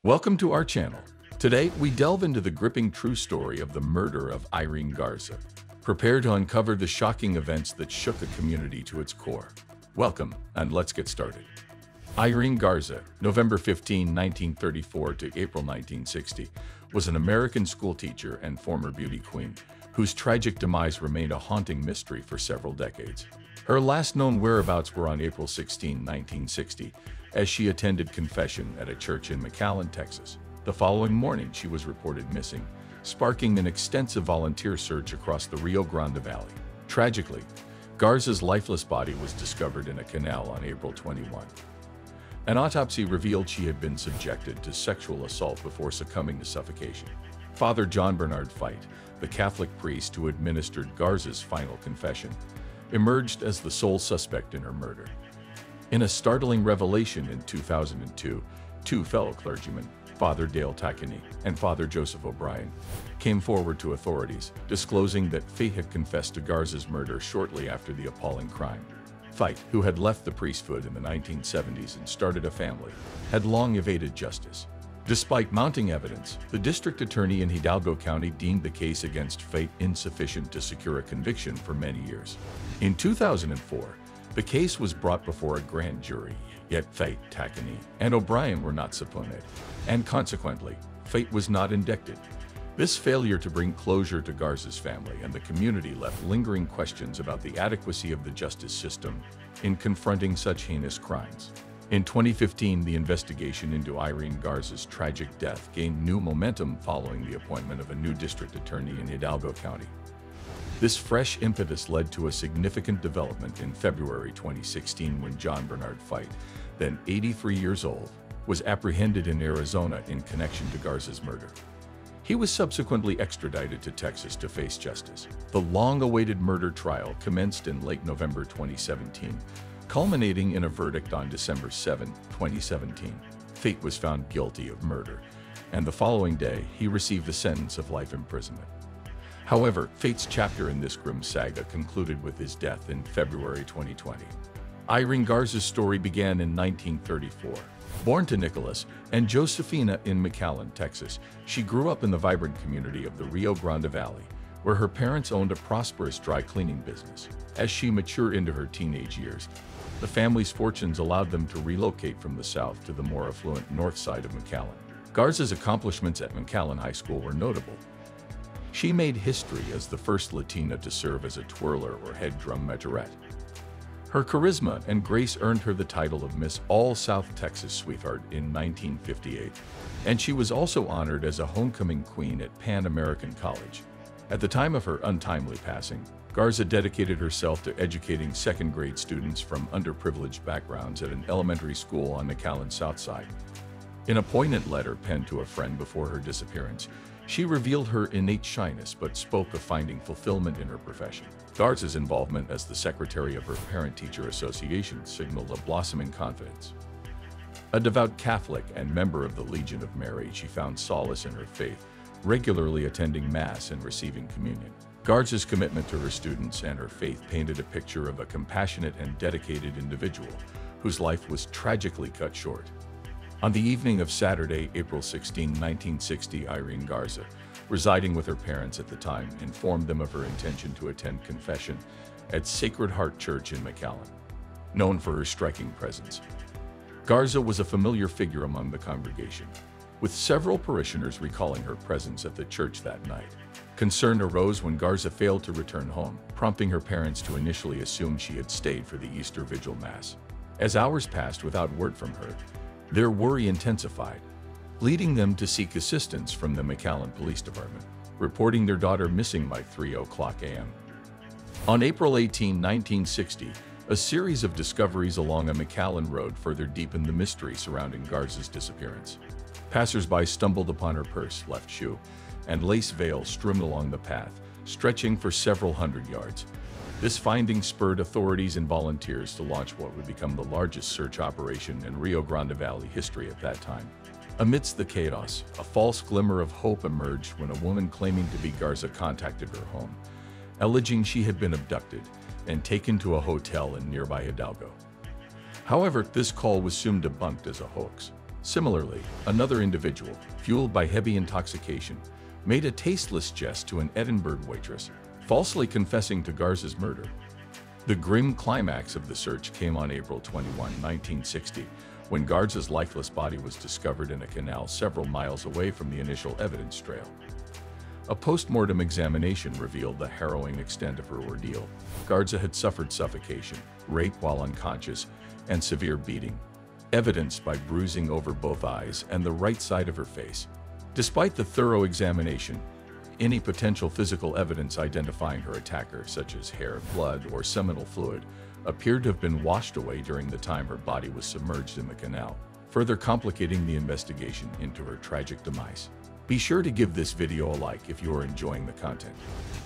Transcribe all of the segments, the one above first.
Welcome to our channel. Today, we delve into the gripping true story of the murder of Irene Garza. Prepare to uncover the shocking events that shook a community to its core. Welcome, and let's get started. Irene Garza, November 15, 1934 to April 1960, was an American schoolteacher and former beauty queen, whose tragic demise remained a haunting mystery for several decades. Her last known whereabouts were on April 16, 1960, as she attended confession at a church in McAllen, Texas. The following morning, she was reported missing, sparking an extensive volunteer search across the Rio Grande Valley. Tragically, Garza's lifeless body was discovered in a canal on April 21. An autopsy revealed she had been subjected to sexual assault before succumbing to suffocation. Father John Bernard Fite, the Catholic priest who administered Garza's final confession, emerged as the sole suspect in her murder. In a startling revelation in 2002, two fellow clergymen, Father Dale Tacony and Father Joseph O'Brien, came forward to authorities, disclosing that Fate had confessed to Garza's murder shortly after the appalling crime. Fite, who had left the priesthood in the 1970s and started a family, had long evaded justice. Despite mounting evidence, the district attorney in Hidalgo County deemed the case against Fate insufficient to secure a conviction for many years. In 2004, the case was brought before a grand jury, yet Fate, Tacony, and O'Brien were not subpoenaed, and consequently, Fate was not indicted. This failure to bring closure to Garza's family and the community left lingering questions about the adequacy of the justice system in confronting such heinous crimes. In 2015, the investigation into Irene Garza's tragic death gained new momentum following the appointment of a new district attorney in Hidalgo County. This fresh impetus led to a significant development in February 2016 when John Bernard Fite, then 83 years old, was apprehended in Arizona in connection to Garza's murder. He was subsequently extradited to Texas to face justice. The long-awaited murder trial commenced in late November 2017, culminating in a verdict on December 7, 2017. Fate was found guilty of murder, and the following day, he received a sentence of life imprisonment. However, Fate's chapter in this grim saga concluded with his death in February 2020. Irene Garza's story began in 1934. Born to Nicholas and Josefina in McAllen, Texas, she grew up in the vibrant community of the Rio Grande Valley, where her parents owned a prosperous dry cleaning business. As she matured into her teenage years, the family's fortunes allowed them to relocate from the south to the more affluent north side of McAllen. Garza's accomplishments at McAllen High School were notable. She made history as the first Latina to serve as a twirler or head drum majorette. Her charisma and grace earned her the title of Miss All South Texas Sweetheart in 1958, and she was also honored as a homecoming queen at Pan American College. At the time of her untimely passing, Garza dedicated herself to educating second-grade students from underprivileged backgrounds at an elementary school on McAllen's South Side. In a poignant letter penned to a friend before her disappearance, she revealed her innate shyness but spoke of finding fulfillment in her profession. Garza's involvement as the secretary of her parent-teacher association signaled a blossoming confidence. A devout Catholic and member of the Legion of Mary, she found solace in her faith, regularly attending Mass and receiving communion. Garza's commitment to her students and her faith painted a picture of a compassionate and dedicated individual whose life was tragically cut short. On the evening of Saturday, April 16, 1960, Irene Garza, residing with her parents at the time, informed them of her intention to attend confession at Sacred Heart Church in McAllen. Known for her striking presence, Garza was a familiar figure among the congregation, with several parishioners recalling her presence at the church that night. Concern arose when Garza failed to return home, prompting her parents to initially assume she had stayed for the Easter Vigil Mass. As hours passed without word from her, their worry intensified, leading them to seek assistance from the McAllen Police Department, reporting their daughter missing by 3:00 a.m. On April 18, 1960, a series of discoveries along a McAllen road further deepened the mystery surrounding Garza's disappearance. Passers-by stumbled upon her purse, left shoe, and lace veil strewn along the path, stretching for several hundred yards. This finding spurred authorities and volunteers to launch what would become the largest search operation in Rio Grande Valley history at that time. Amidst the chaos, a false glimmer of hope emerged when a woman claiming to be Garza contacted her home, alleging she had been abducted and taken to a hotel in nearby Hidalgo. However, this call was soon debunked as a hoax. Similarly, another individual, fueled by heavy intoxication, made a tasteless jest to an Edinburgh waitress, falsely confessing to Garza's murder. The grim climax of the search came on April 21, 1960, when Garza's lifeless body was discovered in a canal several miles away from the initial evidence trail. A post-mortem examination revealed the harrowing extent of her ordeal. Garza had suffered suffocation, rape while unconscious, and severe beating, evidenced by bruising over both eyes and the right side of her face. Despite the thorough examination, any potential physical evidence identifying her attacker, such as hair, blood, or seminal fluid, appeared to have been washed away during the time her body was submerged in the canal, further complicating the investigation into her tragic demise. Be sure to give this video a like if you are enjoying the content.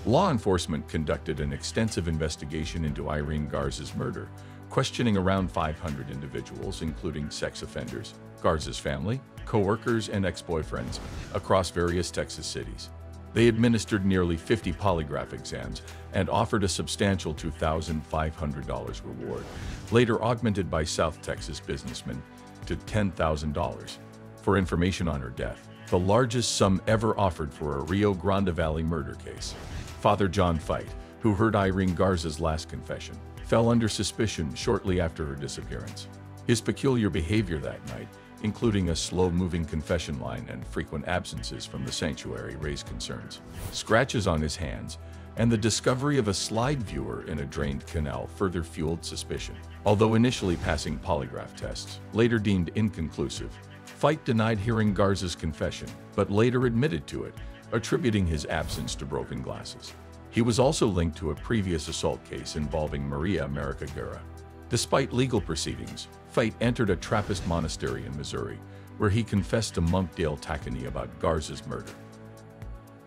Law enforcement conducted an extensive investigation into Irene Garza's murder, questioning around 500 individuals, including sex offenders, Garza's family, co-workers, and ex-boyfriends across various Texas cities. They administered nearly 50 polygraph exams and offered a substantial $2,500 reward, later augmented by South Texas businessmen to $10,000 for information on her death, the largest sum ever offered for a Rio Grande Valley murder case. Father John Fite, who heard Irene Garza's last confession, fell under suspicion shortly after her disappearance. His peculiar behavior that night, including a slow-moving confession line and frequent absences from the sanctuary, raised concerns. Scratches on his hands and the discovery of a slide viewer in a drained canal further fueled suspicion. Although initially passing polygraph tests, later deemed inconclusive, Fite denied hearing Garza's confession, but later admitted to it, attributing his absence to broken glasses. He was also linked to a previous assault case involving Maria America Guerra. Despite legal proceedings, Fite entered a Trappist monastery in Missouri, where he confessed to monk Dale Tacony about Garza's murder.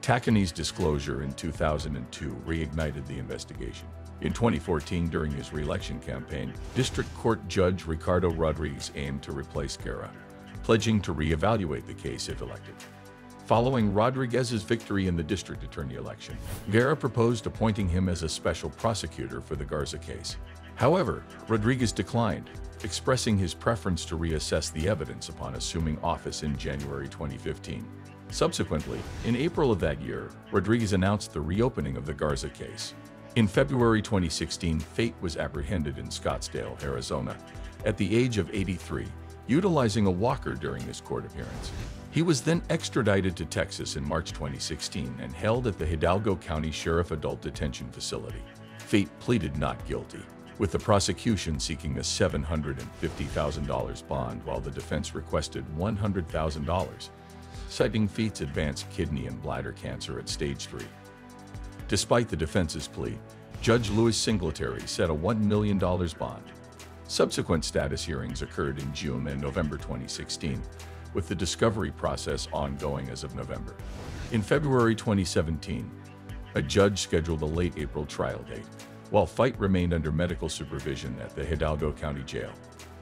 Tacony's disclosure in 2002 reignited the investigation. In 2014, during his re-election campaign, District Court Judge Ricardo Rodriguez aimed to replace Guerra, pledging to re-evaluate the case if elected. Following Rodriguez's victory in the district attorney election, Guerra proposed appointing him as a special prosecutor for the Garza case. However, Rodriguez declined, expressing his preference to reassess the evidence upon assuming office in January 2015. Subsequently, in April of that year, Rodriguez announced the reopening of the Garza case. In February 2016, Fite was apprehended in Scottsdale, Arizona, at the age of 83, utilizing a walker during his court appearance. He was then extradited to Texas in March 2016 and held at the Hidalgo County Sheriff Adult Detention Facility. Fite pleaded not guilty, with the prosecution seeking a $750,000 bond while the defense requested $100,000, citing Fite's advanced kidney and bladder cancer at stage 3. Despite the defense's plea, Judge Louis Singletary set a $1 million bond. Subsequent status hearings occurred in June and November 2016, with the discovery process ongoing as of November. In February 2017, a judge scheduled a late April trial date, while Fite remained under medical supervision at the Hidalgo County Jail.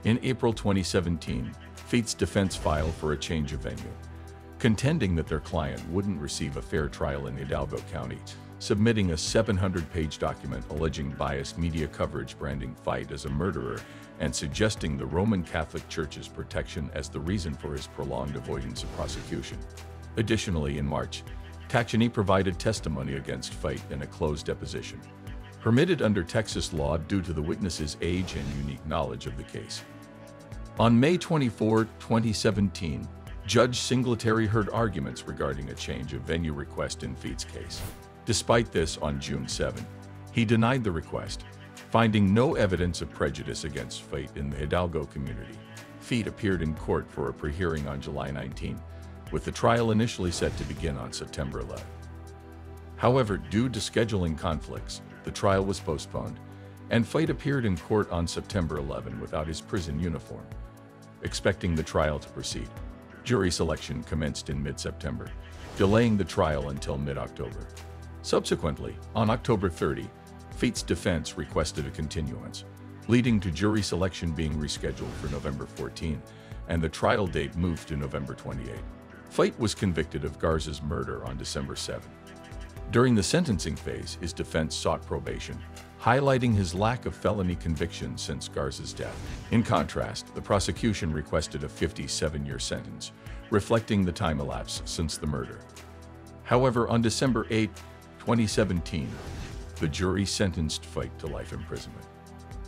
In April 2017, Fite's defense filed for a change of venue, contending that their client wouldn't receive a fair trial in Hidalgo County, submitting a 700-page document alleging biased media coverage branding Fite as a murderer and suggesting the Roman Catholic Church's protection as the reason for his prolonged avoidance of prosecution. Additionally, in March, Tacony provided testimony against Fite in a closed deposition, permitted under Texas law due to the witness's age and unique knowledge of the case. On May 24, 2017, Judge Singletary heard arguments regarding a change of venue request in Fite's case. Despite this, on June 7, he denied the request, finding no evidence of prejudice against Fite in the Hidalgo community. Fite appeared in court for a pre-hearing on July 19, with the trial initially set to begin on September 11. However, due to scheduling conflicts, the trial was postponed, and Fite appeared in court on September 11 without his prison uniform. Expecting the trial to proceed, jury selection commenced in mid-September, delaying the trial until mid-October. Subsequently, on October 30, Fite's defense requested a continuance, leading to jury selection being rescheduled for November 14, and the trial date moved to November 28. Fite was convicted of Garza's murder on December 7. During the sentencing phase, his defense sought probation, highlighting his lack of felony convictions since Garza's death. In contrast, the prosecution requested a 57-year sentence, reflecting the time elapsed since the murder. However, on December 8, 2017, the jury sentenced Feit to life imprisonment.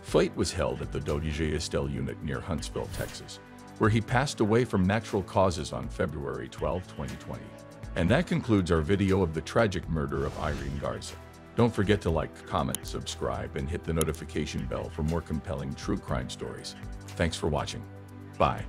Feit was held at the Dodige Estelle unit near Huntsville, Texas, where he passed away from natural causes on February 12, 2020. And that concludes our video of the tragic murder of Irene Garza. Don't forget to like, comment, subscribe, and hit the notification bell for more compelling true crime stories. Thanks for watching. Bye.